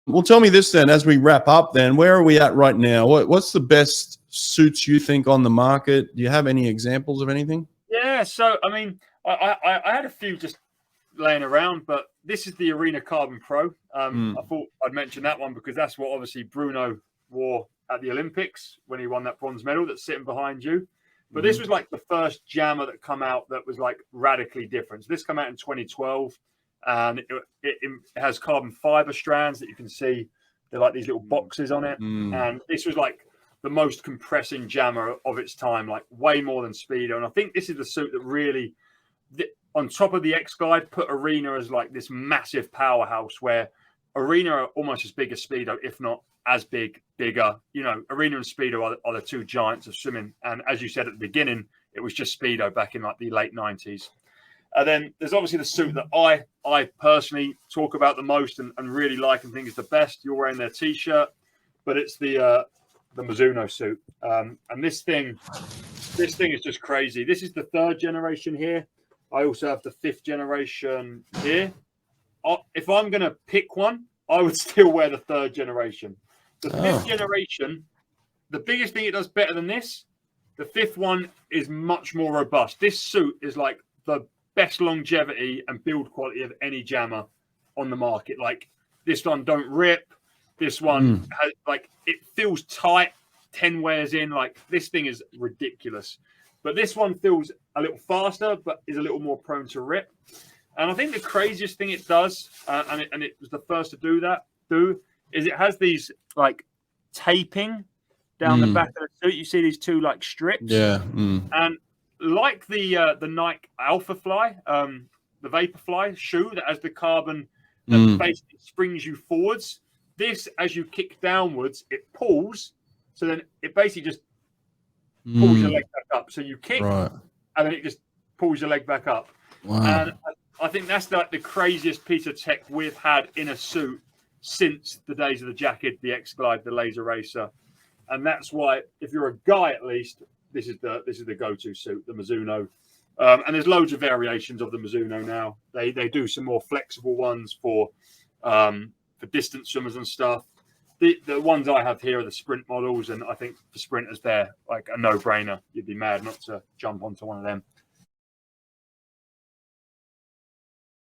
Well, tell me this then, as we wrap up then, where are we at right now? What's the best suits you think on the market? Do you have any examples of anything? Yeah, so I mean, I had a few just laying around, but this is the Arena Carbon Pro. I thought I'd mention that one because that's what obviously Bruno wore at the Olympics when he won that bronze medal that's sitting behind you. But this was like the first jammer that come out that was like radically different. So this came out in 2012, and it has carbon fiber strands that you can see. They're like these little boxes on it, and this was like the most compressing jammer of its time, like way more than Speedo. And I think this is the suit that really, on top of the X Glide, put Arena as like this massive powerhouse where Arena are almost as big as Speedo, if not as bigger. You know, Arena and Speedo are the two giants of swimming. And as you said at the beginning, it was just Speedo back in like the late 90s. And then there's obviously the suit that I personally talk about the most and really like and think is the best. You're wearing their T-shirt, but it's the Mizuno suit. And this thing is just crazy. This is the 3rd generation here. I also have the 5th generation here. If I'm going to pick one, I would still wear the 3rd generation. The 5th generation, the biggest thing it does better than this, the 5th one is much more robust. This suit is like the best longevity and build quality of any jammer on the market. Like this one don't rip. This one has, like, it feels tight 10 wears in. Like this thing is ridiculous. But this one feels a little faster, but is a little more prone to rip. And I think the craziest thing it does, and it was the first to do, is it has these like taping down the back of the suit. You see these two like strips. Yeah. And like the Nike Alpha Fly, the Vaporfly shoe that has the carbon that basically springs you forwards. This, as you kick downwards, it pulls. So then it basically just pulls your leg back up. So you kick, and then it just pulls your leg back up. Wow. And I think that's like the craziest piece of tech we've had in a suit since the days of the jacket, the X Glide, the Laser Racer. And that's why, if you're a guy at least, this is the go-to suit, the Mizuno. And there's loads of variations of the Mizuno now. They do some more flexible ones for distance swimmers and stuff. The ones I have here are the sprint models, and I think for sprinters they're like a no-brainer. You'd be mad not to jump onto one of them.